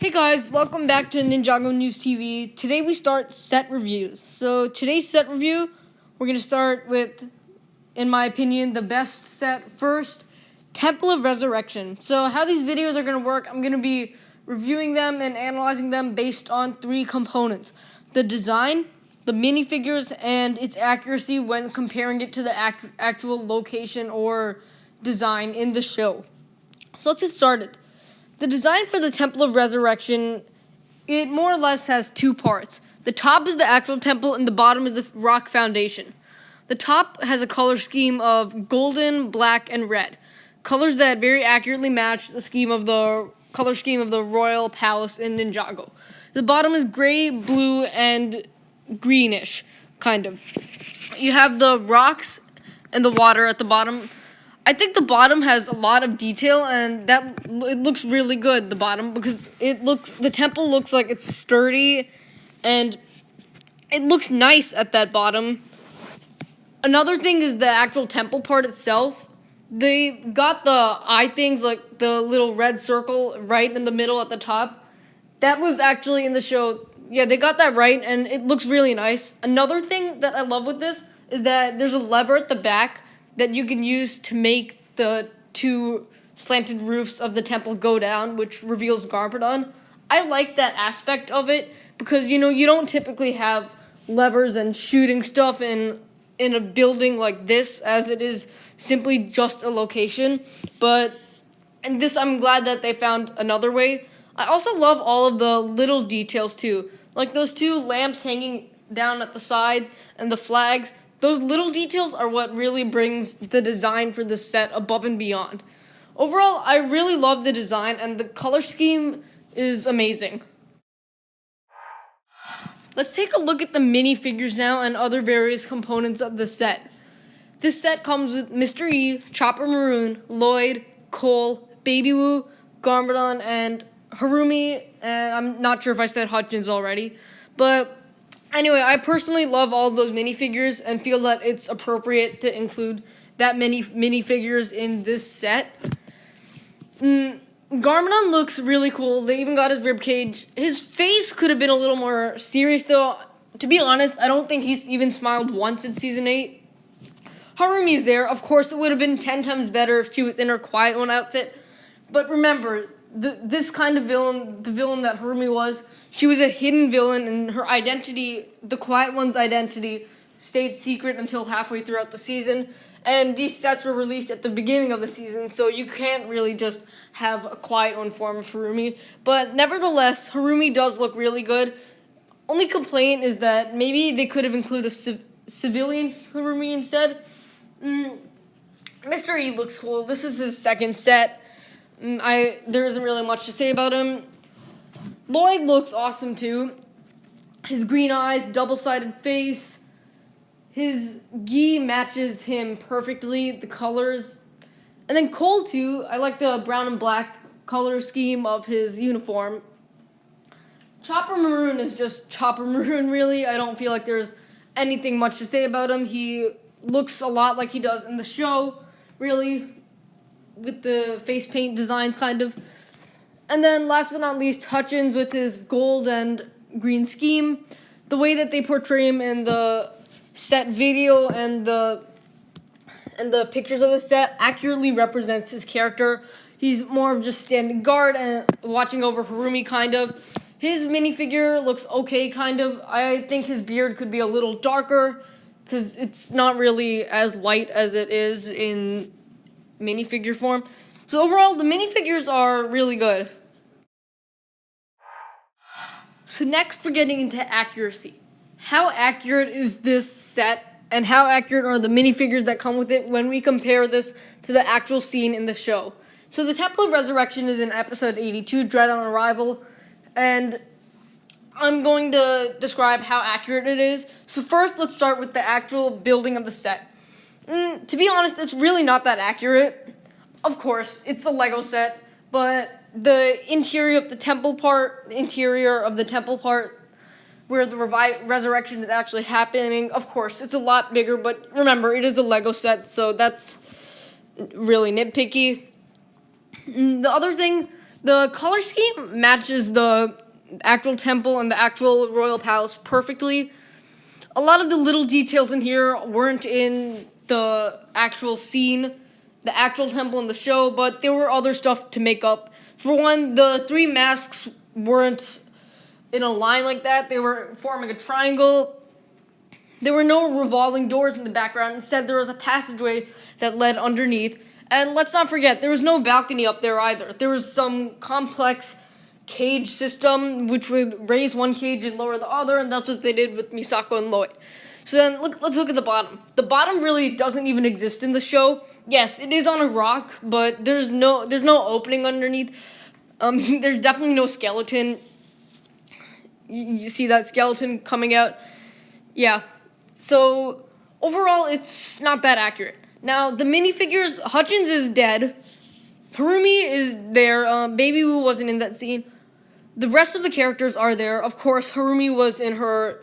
Hey guys, welcome back to Ninjago News TV. Today we start set reviews. So today's set review, we're going to start with, in my opinion, the best set first, Temple of Resurrection. So how these videos are going to work, I'm going to be reviewing them and analyzing them based on three components. The design, the minifigures, and its accuracy when comparing it to the actual location or design in the show. So let's get started. The design for the Temple of Resurrection, it more or less has two parts. The top is the actual temple and the bottom is the rock foundation. The top has a color scheme of golden, black, and red. Colors that very accurately match the color scheme of the royal palace in Ninjago. The bottom is gray, blue, and greenish, kind of. You have the rocks and the water at the bottom. I think the bottom has a lot of detail, and it looks really good, the bottom, because the temple looks like it's sturdy, and it looks nice at that bottom. Another thing is the actual temple part itself. They got the eye things, like the little red circle right in the middle at the top. That was actually in the show. Yeah, they got that right, and it looks really nice. Another thing that I love with this is that there's a lever at the back that you can use to make the two slanted roofs of the temple go down, which reveals Garbodon. I like that aspect of it because, you don't typically have levers and shooting stuff in a building like this, as it is simply just a location. But in this, I'm glad that they found another way. I also love all of the little details too, like those two lamps hanging down at the sides and the flags. Those little details are what really brings the design for this set above and beyond. Overall, I really love the design, and the color scheme is amazing. Let's take a look at the minifigures now and other various components of the set. This set comes with Mr. E, Chopper Maroon, Lloyd, Cole, Baby Woo, Garbodon, and Harumi, and I'm not sure if I said Hutchins already, but anyway, I personally love all of those minifigures and feel that it's appropriate to include that many minifigures in this set. Garbodon looks really cool. They even got his ribcage. His face could have been a little more serious, though. To be honest, I don't think he's even smiled once in Season 8. Harumi's there. Of course, it would have been 10 times better if she was in her Quiet One outfit. But remember, this kind of villain, the villain that Harumi was, she was a hidden villain, and her identity, the Quiet One's identity, stayed secret until halfway throughout the season. And these sets were released at the beginning of the season, so you can't really just have a Quiet One form of Harumi. But nevertheless, Harumi does look really good. Only complaint is that maybe they could have included a civilian Harumi instead. Mr. E looks cool. This is his second set. There isn't really much to say about him. Lloyd looks awesome too. His green eyes, double-sided face. His gi matches him perfectly, the colors. And then Cole too. I like the brown and black color scheme of his uniform. Chopper Maroon is just Chopper Maroon, really. I don't feel like there's anything much to say about him. He looks a lot like he does in the show, really, with the face paint designs, kind of. And then, last but not least, Hutchins with his gold and green scheme. The way that they portray him in the set video and the pictures of the set accurately represents his character. He's more of just standing guard and watching over Harumi, kind of. His minifigure looks okay, kind of. I think his beard could be a little darker because it's not really as light as it is in minifigure form. So overall, the minifigures are really good. So next, we're getting into accuracy. How accurate is this set, and how accurate are the minifigures that come with it when we compare this to the actual scene in the show? So the Temple of Resurrection is in episode 82, Dread on Arrival, and I'm going to describe how accurate it is. So first, let's start with the actual building of the set. To be honest, it's really not that accurate. Of course, it's a Lego set, but the interior of the temple part, where the resurrection is actually happening, of course, it's a lot bigger, but remember, it is a Lego set, so that's really nitpicky. The other thing, The color scheme matches the actual temple and the actual royal palace perfectly. A lot of the little details in here weren't in the actual scene, the actual temple in the show, but there were other stuff to make up. For one, the three masks weren't in a line like that. They were forming a triangle. There were no revolving doors in the background. Instead, there was a passageway that led underneath. And let's not forget, there was no balcony up there either. There was some complex cage system which would raise one cage and lower the other, and that's what they did with Misako and Lloyd. So then let's look at the bottom. The bottom really doesn't even exist in the show. Yes, it is on a rock, but there's no opening underneath. There's definitely no skeleton. You see that skeleton coming out? Yeah. So overall, it's not that accurate. Now the minifigures, Hutchins is dead. Harumi is there. Baby Wu wasn't in that scene. The rest of the characters are there. Of course, Harumi was in her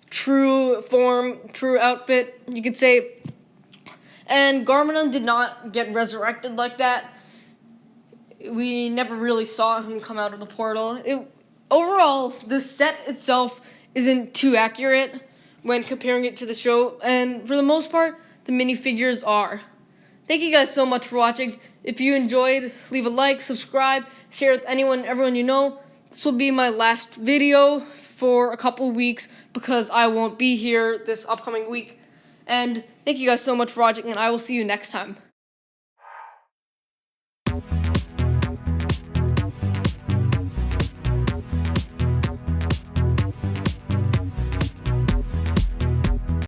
true form, true outfit, you could say. And Garmadon did not get resurrected like that. We never really saw him come out of the portal. Overall, the set itself isn't too accurate when comparing it to the show. And for the most part, the minifigures are. Thank you guys so much for watching. If you enjoyed, leave a like, subscribe, share with everyone you know. This will be my last video for a couple weeks because I won't be here this upcoming week. And thank you guys so much for watching, and I will see you next time.